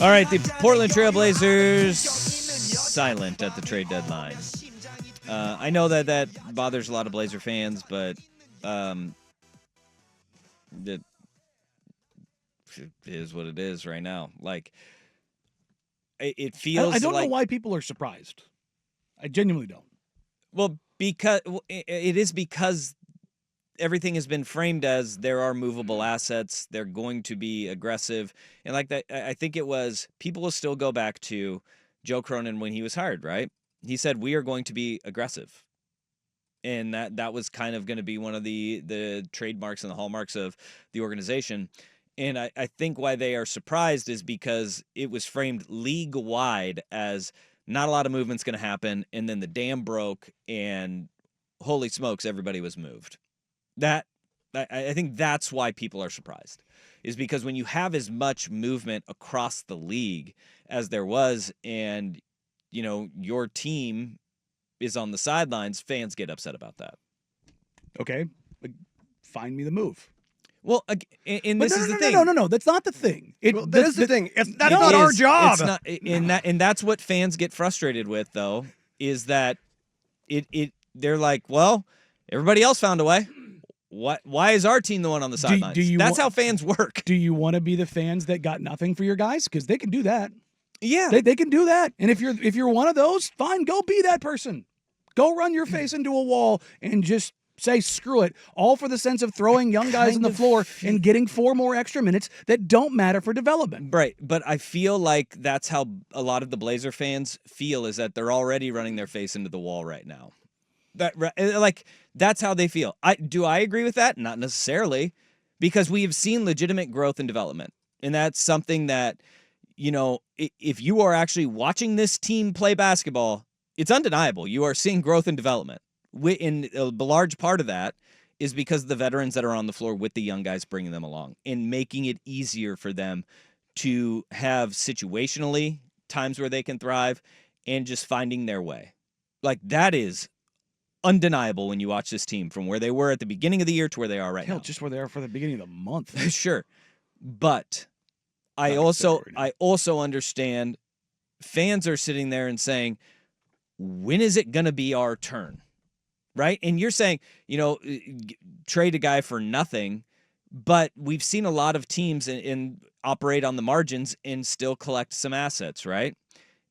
All right, the Portland Trailblazers silent at the trade deadline. I know that bothers a lot of Blazer fans, but it is what it is right now. Like, it feels I don't like, know why people are surprised. I genuinely don't. well, because it is because everything has been framed as there are movable assets. They're going to be aggressive. And like that, I think it was, people will still go back to Joe Cronin when he was hired, right? He said, we are going to be aggressive. And that was kind of going to be one of the trademarks and the hallmarks of the organization. And I think why they are surprised is because it was framed league-wide as not a lot of movement's going to happen, and then the dam broke, and holy smokes, everybody was moved. I think that's why people are surprised, is because when you have as much movement across the league as there was, and your team is on the sidelines, fans get upset about that. Okay, find me the move. Well, and this is the thing. No. That's not the thing. That is the thing. That's not our job. It's not, and that's what fans get frustrated with, though, is that they're like, well, everybody else found a way. Why is our team the one on the sidelines? That's how fans work. Do you want to be the fans that got nothing for your guys? Because they can do that. Yeah, they can do that. And if you're one of those, fine, go be that person. Go run your face into a wall and just say screw it, all for the sense of throwing young guys on the floor and getting 4 more extra minutes that don't matter for development. Right, but I feel like that's how a lot of the Blazer fans feel, is that they're already running their face into the wall right now. That's how they feel. Do I agree with that? Not necessarily, because we have seen legitimate growth and development, and that's something that, if you are actually watching this team play basketball, it's undeniable. You are seeing growth and development. In a large part of that is because of the veterans that are on the floor with the young guys, bringing them along and making it easier for them to have situationally times where they can thrive and just finding their way. Like, that is undeniable when you watch this team from where they were at the beginning of the year to where they are right now. Just where they are for the beginning of the month. Sure. But I also understand fans are sitting there and saying, when is it going to be our turn? Right? And you're saying, trade a guy for nothing, but we've seen a lot of teams and operate on the margins and still collect some assets, right?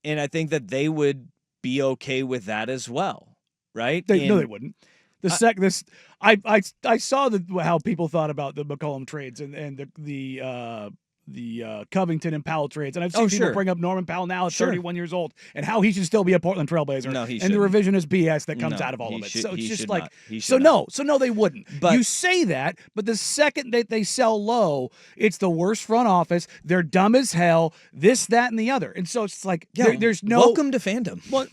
And I think that they would be okay with that as well, right? No, they wouldn't. I saw how people thought about the McCollum trades and the Covington and Powell trades, and I've seen people bring up Norman Powell now at 31 years old and how he should still be a Portland Trailblazer. No, he and the revisionist BS that comes out of all of it. So it's just like, no, they wouldn't. But you say that, but the second that they sell low, it's the worst front office. They're dumb as hell. This, that, and the other. And so it's like, there's no welcome to fandom. Well,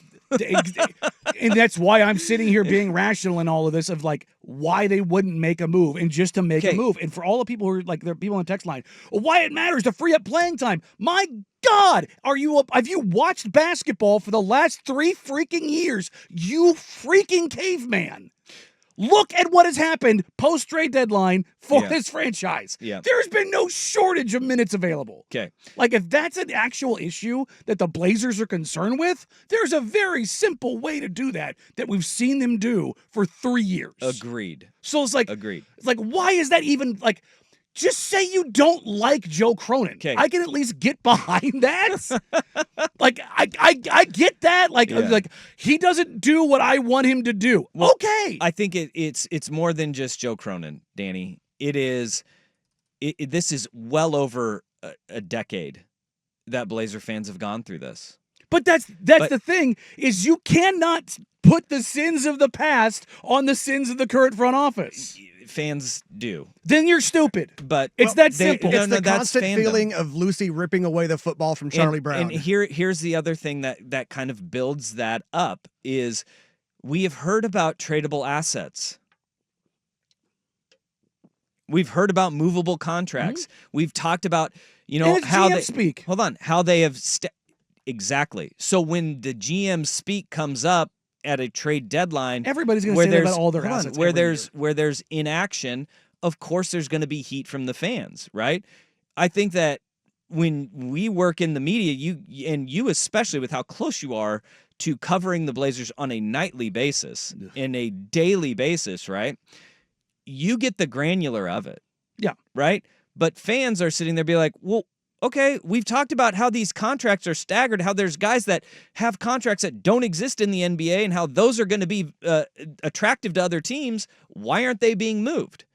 and that's why I'm sitting here being rational in all of this, of like why they wouldn't make a move and just to make a move. And for all the people who are like, there are people on the text line, why it matters to free up playing time. My God, have you watched basketball for the last 3 freaking years? You freaking caveman. Look at what has happened post-trade deadline for this franchise. Yeah. There's been no shortage of minutes available. Okay. Like, if that's an actual issue that the Blazers are concerned with, there's a very simple way to do that we've seen them do for 3 years. Agreed. So it's like, agreed. It's like, why is that even, like, just say you don't like Joe Cronin. Okay. I can at least get behind that. Like, I get that. Like, like he doesn't do what I want him to do. Well, okay. I think it's more than just Joe Cronin, Danny. This is well over a decade that Blazer fans have gone through this. But that's the thing, is you cannot put the sins of the past on the sins of the current front office. Fans do. Then you're stupid. But it's that simple. It's the constant feeling of Lucy ripping away the football from Charlie Brown. And here's the other thing that kind of builds that up is we have heard about tradable assets. We've heard about movable contracts. Mm-hmm. We've talked about, how they speak. Hold on, how they have exactly. So when the GM speak comes up at a trade deadline, everybody's going to say that about all their assets. Where there's inaction, of course there's going to be heat from the fans, right? I think that when we work in the media, you especially with how close you are to covering the Blazers on a nightly basis, in a daily basis, right? You get the granular of it. Yeah. Right? But fans are sitting there be like, well, okay, we've talked about how these contracts are staggered, how there's guys that have contracts that don't exist in the NBA and how those are going to be attractive to other teams. Why aren't they being moved?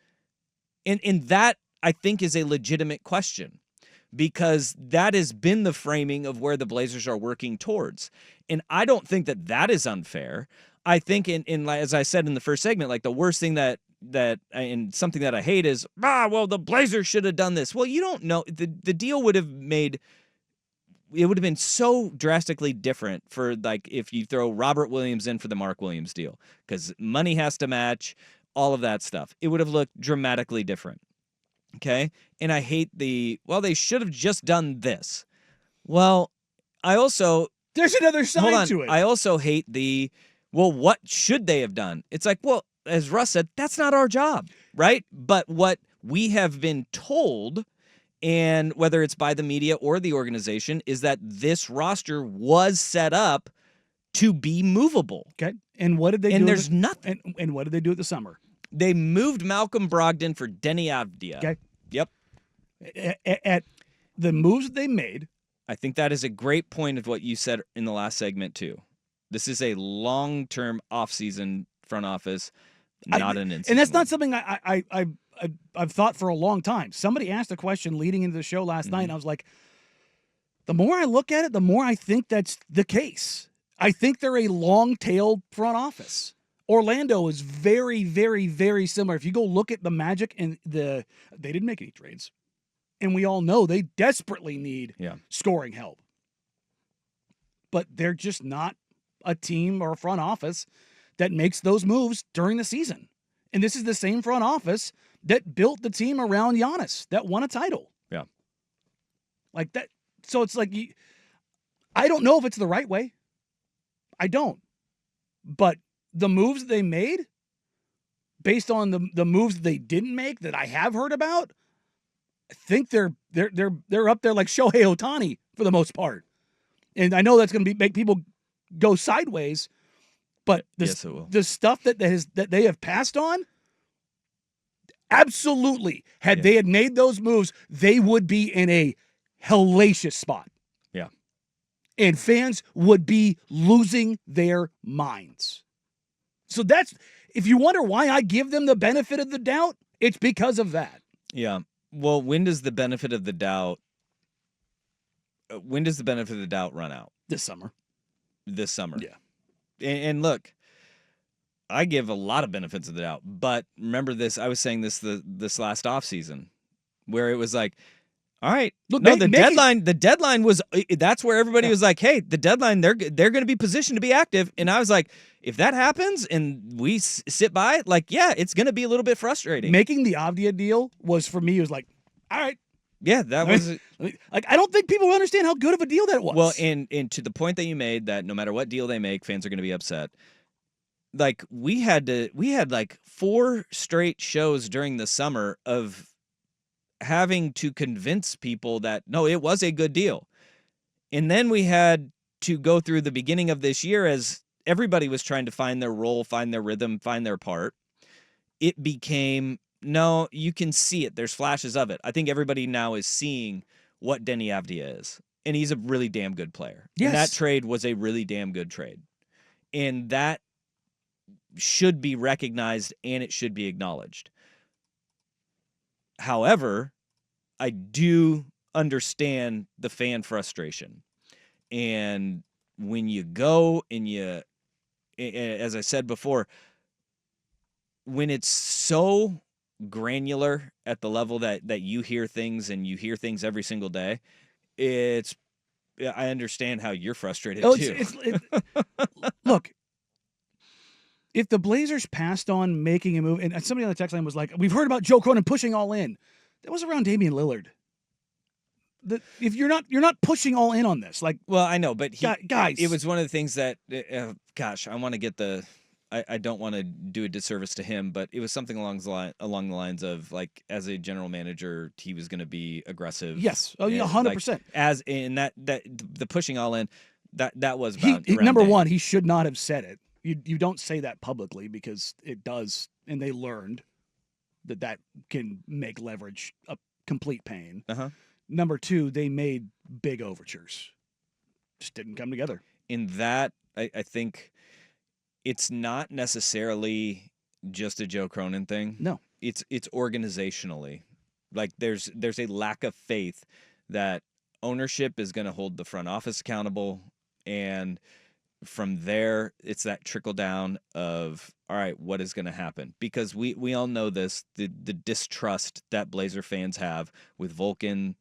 And that, I think, is a legitimate question, because that has been the framing of where the Blazers are working towards. And I don't think that that is unfair. I think, as I said in the first segment, like the worst thing and something that I hate is, well, the Blazers should have done this. Well, you don't know. The deal would have been so drastically different for, like, if you throw Robert Williams in for the Mark Williams deal, because money has to match, all of that stuff. It would have looked dramatically different. Okay? And I hate they should have just done this. Well, there's another side to it. I also hate what should they have done? It's like, well, as Russ said, that's not our job, right? But what we have been told, and whether it's by the media or the organization, is that this roster was set up to be movable. Okay. And what did they do? And there's nothing. And what did they do at the summer? They moved Malcolm Brogdon for Denny Avdia. Okay. Yep. At the moves that they made. I think that is a great point of what you said in the last segment, too. This is a long-term offseason front office, not an in-season. And that's not something I've thought for a long time. Somebody asked a question leading into the show last night, and I was like, the more I look at it, the more I think that's the case. I think they're a long-tailed front office. Orlando is very, very, very similar. If you go look at the Magic and they didn't make any trades. And we all know they desperately need scoring help. But they're just not a team or a front office that makes those moves during the season. And this is the same front office that built the team around Giannis that won a title. Yeah. Like that. So it's like, I don't know if it's the right way. I don't. But the moves that they made, based on the moves they didn't make that I have heard about, I think they're up there like Shohei Ohtani for the most part. And I know that's going to make people go sideways, but the stuff that they have passed on, absolutely, they had made those moves, they would be in a hellacious spot. Yeah. And fans would be losing their minds. So if you wonder why I give them the benefit of the doubt, it's because of that. Yeah. Well, when does the benefit of the doubt run out? This summer. Yeah. And look, I give a lot of benefits of the doubt, but remember this, I was saying this last offseason, where it was like, all right, look, no, the deadline was, that's where everybody was like, hey, the deadline, they're going to be positioned to be active. And I was like, if that happens and we sit by it, like, yeah, it's going to be a little bit frustrating. Making the Avdia deal was, for me, it was like, all right. Yeah, that was like, I don't think people understand how good of a deal that was. Well, and to the point that you made, that no matter what deal they make, fans are going to be upset. Like, we had like 4 straight shows during the summer of having to convince people that, no, it was a good deal. And then we had to go through the beginning of this year as everybody was trying to find their role, find their rhythm, find their part. It became, no, you can see it. There's flashes of it. I think everybody now is seeing what Denny Avdia is. And he's a really damn good player. Yes. And that trade was a really damn good trade. And that should be recognized and it should be acknowledged. However, I do understand the fan frustration. And when you go and as I said before, when it's so granular at the level that you hear things and you hear things every single day, I understand how you're frustrated too. Look, if the Blazers passed on making a move, and somebody on the text line was like, we've heard about Joe Cronin pushing all in. That was around Damian Lillard. If you're not pushing all in on this, like, well, I know, but guys, it was one of the things that, gosh, I want to get the I don't want to do a disservice to him, but it was something along the lines of like, as a general manager, he was going to be aggressive. Yes. Oh, yeah, and, 100%. Like, as in that the pushing all in, that was He, about around number Dame. one, he should not have said it. You don't say that publicly because it does, and they learned that can make leverage a complete pain. Uh-huh. Number two, they made big overtures. Just didn't come together. In that, I think it's not necessarily just a Joe Cronin thing. No. It's organizationally. Like there's a lack of faith that ownership is going to hold the front office accountable, and from there it's that trickle down of, all right, what is going to happen? Because we all know this, the distrust that Blazer fans have with Vulcan,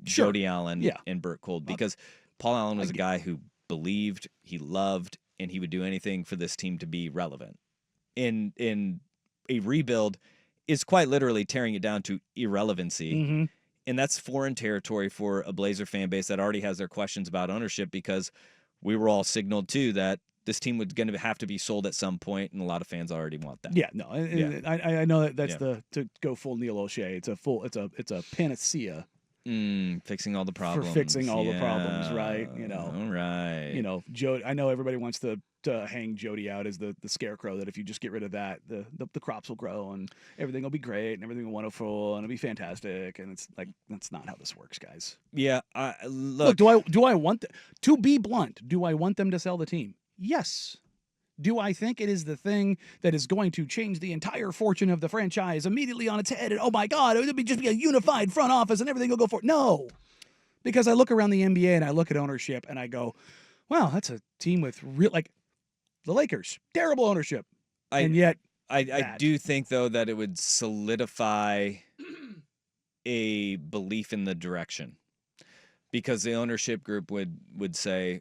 Sure. Jody Allen, Yeah. and Burt Cold, because Paul Allen was a guy who believed, he loved, and he would do anything for this team to be relevant. In a rebuild is quite literally tearing it down to irrelevancy. Mm-hmm. And that's foreign territory for a Blazer fan base that already has their questions about ownership, because we were all signaled too that this team was going to have to be sold at some point, and a lot of fans already want that. Yeah, no, I know that's Yeah. to go full Neil O'Shea. It's a panacea Fixing all the problems. for fixing all the problems, right? You know, All right. you know, I know everybody wants to hang Jody out as the scarecrow, that if you just get rid of that, the crops will grow and everything will be great and everything will be wonderful and it'll be fantastic. And it's like, that's not how this works, guys. Yeah. Look, do I want to be blunt? Do I want them to sell the team? Yes. Do I think it is the thing that is going to change the entire fortune of the franchise immediately on its head? And oh my God, it would just be a unified front office and everything will go forward? No, because I look around the NBA and I look at ownership and I go, wow, that's a team with real, like the Lakers, terrible ownership. And yet I do think, though, that it would solidify a belief in the direction, because the ownership group would say,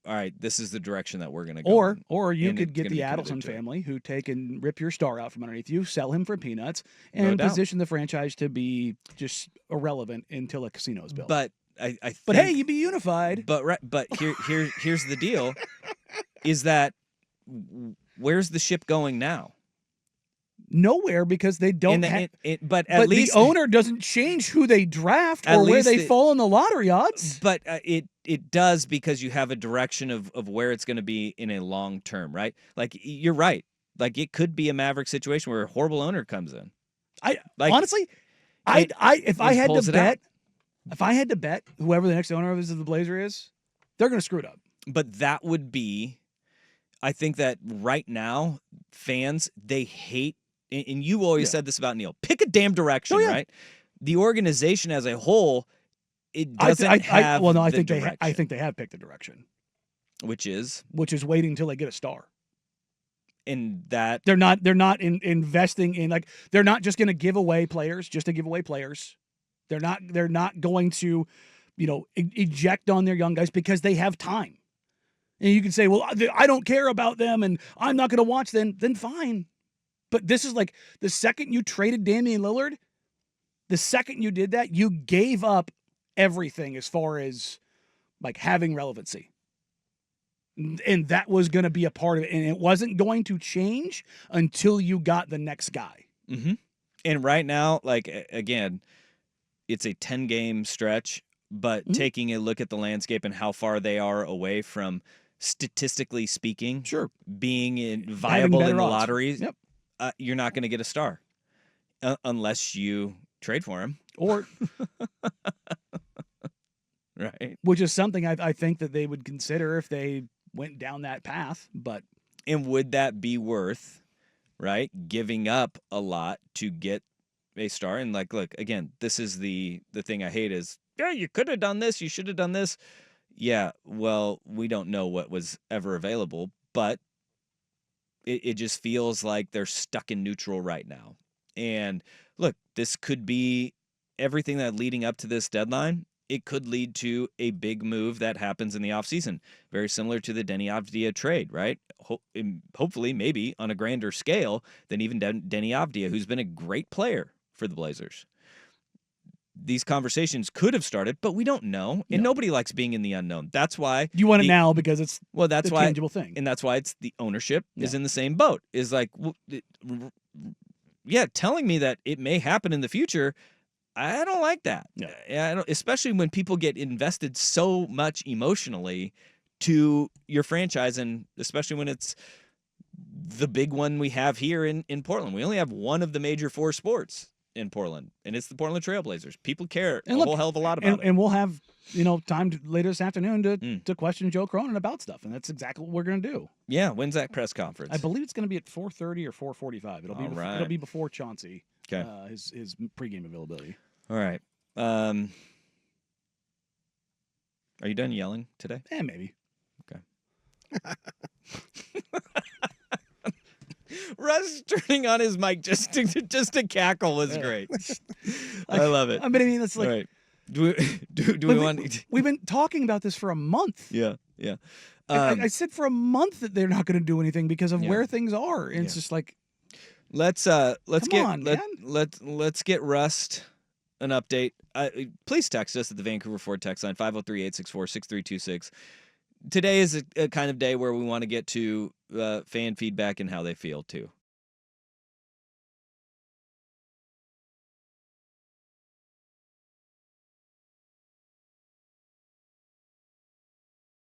all right, this is the direction that we're going to go. Or you and could it's get gonna the be committed Adelson to it. family who take and rip your star out from underneath you, sell him for peanuts, No and doubt. position the franchise to be just irrelevant until a casino is built. But I think, But hey, you'd be unified. But here's the deal, is that where's the ship going now? Nowhere, because they don't have. But at But least the owner doesn't change who they draft At or where least they the- fall in the lottery odds. But it does, because you have a direction of where it's going to be in a long term, right? Like, you're right. Like, it could be a Maverick situation where a horrible owner comes in. Honestly, if I had pulls to it out. bet, if I had to bet whoever the next owner of the Blazer is, they're going to screw it up. But that would be, I think that right now, fans, they hate, and you always said this about Neil, pick a damn direction, right? The organization as a whole, it doesn't have I the think direction, I think they have picked a direction, which is waiting until they get a star. in that They're not investing in, like, they're not just going to give away players just to give away players. They're not going to, eject on their young guys because they have time. And you can say, well, I don't care about them and I'm not going to watch them. Then fine. But this is like the second you traded Damian Lillard, the second you did that, you gave up everything as far as like having relevancy. And that was going to be a part of it. And it wasn't going to change until you got the next guy. Mm-hmm. And right now, like, again, it's a 10-game stretch, but taking a look at the landscape and how far they are away from, statistically speaking, being viable in the odds. lotteries, Yep. You're not going to get a star unless you trade for him. Or, right. which is something I think that they would consider if they went down that path. But And would that be worth, right, giving up a lot to get a star? And like, look, again, this is the thing I hate is, yeah, you could have done this, you should have done this. Yeah, well, we don't know what was ever available, but it just feels like they're stuck in neutral right now. And look, this could be everything that leading up to this deadline. It could lead to a big move that happens in the offseason, very similar to the Denny Avdia trade, right? Hopefully, maybe on a grander scale than even Denny Avdia, who's been a great player for the Blazers. these conversations could have started, but we don't know, and No. nobody likes being in the unknown. That's why You want it the- now because it's that's a why, tangible thing. and that's why it's the ownership is Yeah. in the same boat. Is like, telling me that it may happen in the future. I don't like that. No. I don't, especially when people get invested so much emotionally to your franchise, and especially when it's the big one we have here in Portland. We only have one of the major 4 sports in Portland, and it's the Portland Trailblazers. People care And a look, whole hell of a lot about it. and we'll have time later this afternoon Mm. to question Joe Cronin about stuff, and that's exactly what we're going to do. Yeah, when's that press conference? I believe it's going to be at 4:30 or 4:45. It'll All right. it'll be before Chauncey. 'Kay. His pregame availability. All right. Are you done yelling today? Maybe. Russ turning on his mic just to cackle was Yeah. great. I love it. I mean, it's like All right. Do we want? we've been talking about this for a month. Yeah, yeah. I said for a month that they're not going to do anything because of Yeah. where things are. And it's Yeah. just like, Let's Come get on, let's get Rust an update. Please text us at the Vancouver Ford text line 503-864-6326. Today is a kind of day where we want to get to fan feedback and how they feel too.